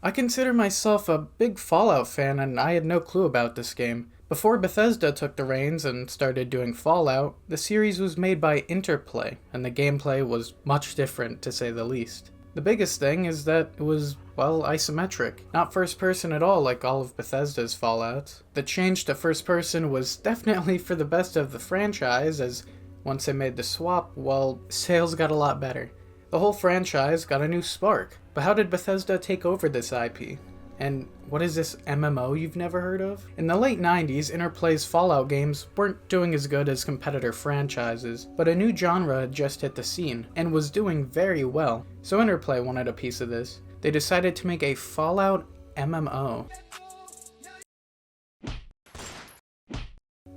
I consider myself a big Fallout fan, and I had no clue about this game. Before Bethesda took the reins and started doing Fallout, the series was made by Interplay, and the gameplay was much different to say the least. The biggest thing is that it was, well, isometric, not first person at all like all of Bethesda's Fallouts. The change to first person was definitely for the best of the franchise, as once they made the swap, well, sales got a lot better. The whole franchise got a new spark. But how did Bethesda take over this IP? And what is this MMO you've never heard of? In the late 90s, Interplay's Fallout games weren't doing as good as competitor franchises, but a new genre had just hit the scene, and was doing very well. So Interplay wanted a piece of this. They decided to make a Fallout MMO.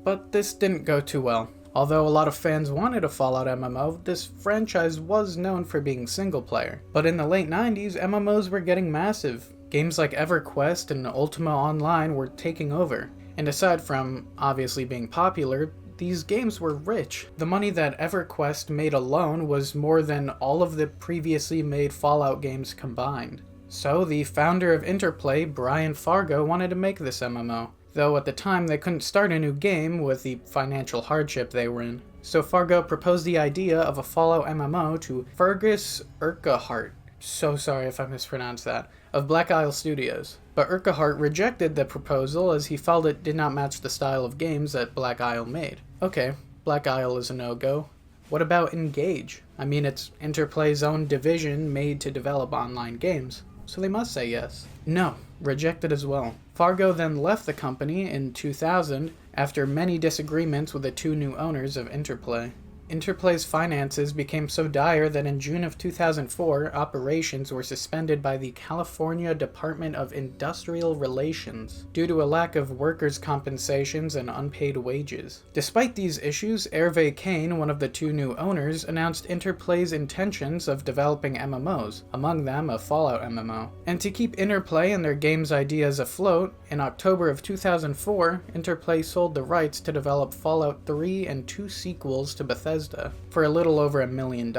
But this didn't go too well. Although a lot of fans wanted a Fallout MMO, this franchise was known for being single player. But in the late 90s, MMOs were getting massive. Games like EverQuest and Ultima Online were taking over. And aside from obviously being popular, these games were rich. The money that EverQuest made alone was more than all of the previously made Fallout games combined. So the founder of Interplay, Brian Fargo, wanted to make this MMO. Though at the time they couldn't start a new game with the financial hardship they were in. So Fargo proposed the idea of a Fallout MMO to Fergus Urquhart, so sorry if I mispronounced that, of Black Isle Studios. But Urquhart rejected the proposal as he felt it did not match the style of games that Black Isle made. Okay, Black Isle is a no-go. What about Engage? I mean, it's Interplay's own division made to develop online games, so they must say yes. No, rejected as well. Fargo then left the company in 2000 after many disagreements with the two new owners of Interplay. Interplay's finances became so dire that in June of 2004, operations were suspended by the California Department of Industrial Relations due to a lack of workers' compensations and unpaid wages. Despite these issues, Hervé Cain, one of the two new owners, announced Interplay's intentions of developing MMOs, among them a Fallout MMO. And to keep Interplay and their game's ideas afloat, in October of 2004, Interplay sold the rights to develop Fallout 3 and 2 sequels to Bethesda for a little over $1 million.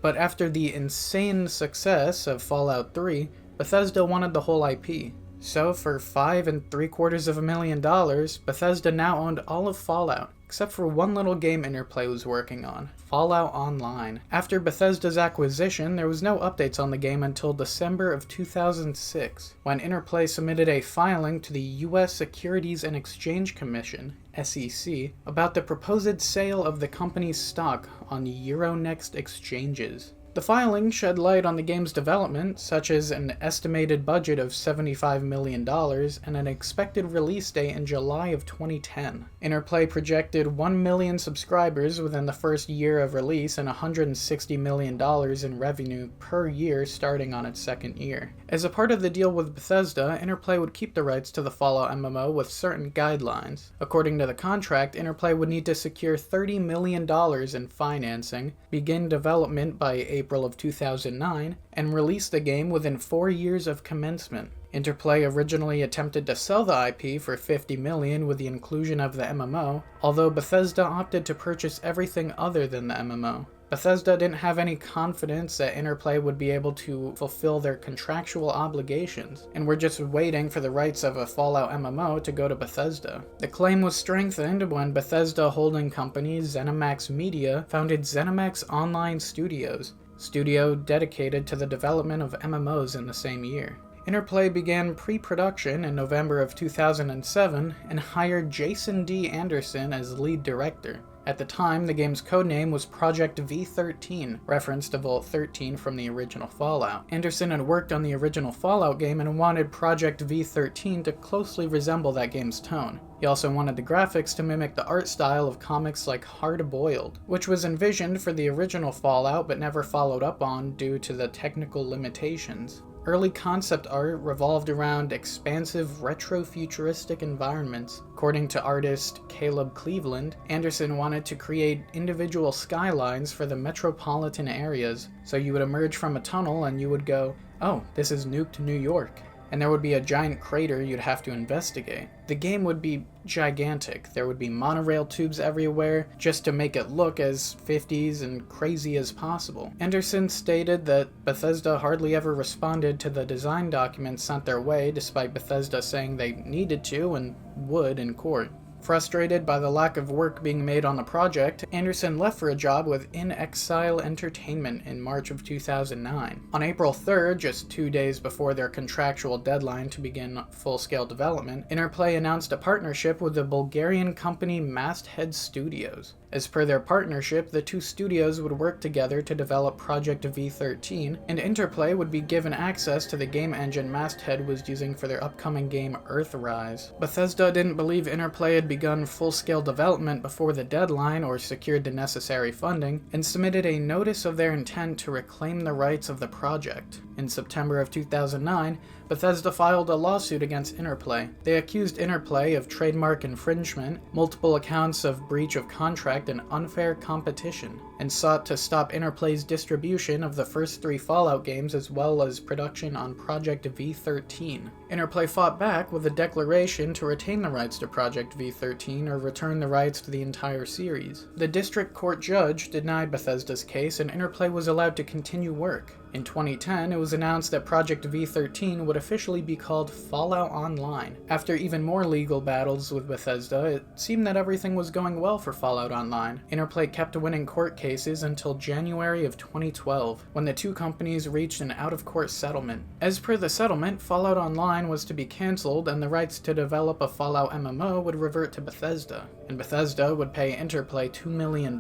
But after the insane success of Fallout 3, Bethesda wanted the whole IP. So for $5.75 million, Bethesda now owned all of Fallout, except for one little game Interplay was working on, Fallout Online. After Bethesda's acquisition, there was no updates on the game until December of 2006, when Interplay submitted a filing to the US Securities and Exchange Commission, SEC, about the proposed sale of the company's stock on Euronext exchanges. The filing shed light on the game's development, such as an estimated budget of $75 million and an expected release date in July of 2010. Interplay projected 1 million subscribers within the first year of release and $160 million in revenue per year starting on its second year. As a part of the deal with Bethesda, Interplay would keep the rights to the Fallout MMO with certain guidelines. According to the contract, Interplay would need to secure $30 million in financing, begin development by April of 2009, and release the game within 4 years of commencement. Interplay originally attempted to sell the IP for $50 million with the inclusion of the MMO, although Bethesda opted to purchase everything other than the MMO. Bethesda didn't have any confidence that Interplay would be able to fulfill their contractual obligations, and were just waiting for the rights of a Fallout MMO to go to Bethesda. The claim was strengthened when Bethesda holding company ZeniMax Media founded ZeniMax Online Studios, studio dedicated to the development of MMOs in the same year. Interplay began pre-production in November of 2007 and hired Jason D. Anderson as lead director. At the time, the game's codename was Project V13, reference to Vault 13 from the original Fallout. Anderson had worked on the original Fallout game and wanted Project V13 to closely resemble that game's tone. He also wanted the graphics to mimic the art style of comics like Hard Boiled, which was envisioned for the original Fallout but never followed up on due to the technical limitations. Early concept art revolved around expansive retro-futuristic environments. According to artist Caleb Cleveland, Anderson wanted to create individual skylines for the metropolitan areas, so you would emerge from a tunnel and you would go, oh, this is nuked New York. and there would be a giant crater you'd have to investigate. The game would be gigantic. There would be monorail tubes everywhere, just to make it look as 50s and crazy as possible. Anderson stated that Bethesda hardly ever responded to the design documents sent their way, despite Bethesda saying they needed to and would in court. Frustrated by the lack of work being made on the project, Anderson left for a job with In Exile Entertainment in March of 2009. On April 3rd, just 2 days before their contractual deadline to begin full-scale development, Interplay announced a partnership with the Bulgarian company Masthead Studios. As per their partnership, the two studios would work together to develop Project V13, and Interplay would be given access to the game engine Masthead was using for their upcoming game Earthrise. Bethesda didn't believe Interplay had begun full-scale development before the deadline or secured the necessary funding, and submitted a notice of their intent to reclaim the rights of the project. In September of 2009, Bethesda filed a lawsuit against Interplay. They accused Interplay of trademark infringement, multiple accounts of breach of contract, and unfair competition, and sought to stop Interplay's distribution of the first 3 Fallout games as well as production on Project V13. Interplay fought back with a declaration to retain the rights to Project V13 or return the rights to the entire series. The district court judge denied Bethesda's case, and Interplay was allowed to continue work. In 2010, it was announced that Project V13 would officially be called Fallout Online. After even more legal battles with Bethesda, it seemed that everything was going well for Fallout Online. Interplay kept winning court cases until January of 2012, when the two companies reached an out-of-court settlement. As per the settlement, Fallout Online was to be cancelled and the rights to develop a Fallout MMO would revert to Bethesda, and Bethesda would pay Interplay $2 million.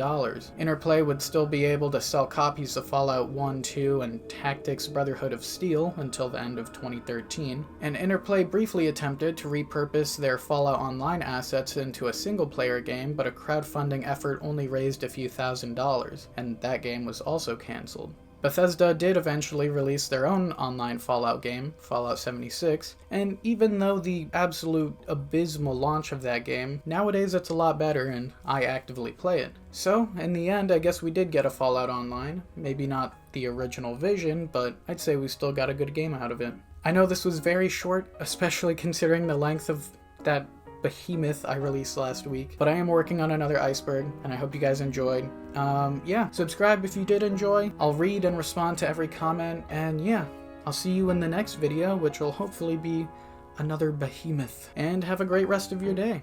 Interplay would still be able to sell copies of Fallout 1, 2, and Tactics Brotherhood of Steel until the end of 2013, and Interplay briefly attempted to repurpose their Fallout Online assets into a single-player game, but a crowdfunding effort only raised a few $1,000s, and that game was also cancelled. Bethesda did eventually release their own online Fallout game, Fallout 76, and even though the absolute abysmal launch of that game, nowadays it's a lot better and I actively play it. So, in the end, I guess we did get a Fallout Online. Maybe not the original vision, but I'd say we still got a good game out of it. I know this was very short, especially considering the length of that behemoth I released last week, but I am working on another Iceberg, and I hope you guys enjoyed. Yeah, subscribe if you did enjoy. I'll read and respond to every comment, and yeah, I'll see you in the next video, which will hopefully be another behemoth. And have a great rest of your day.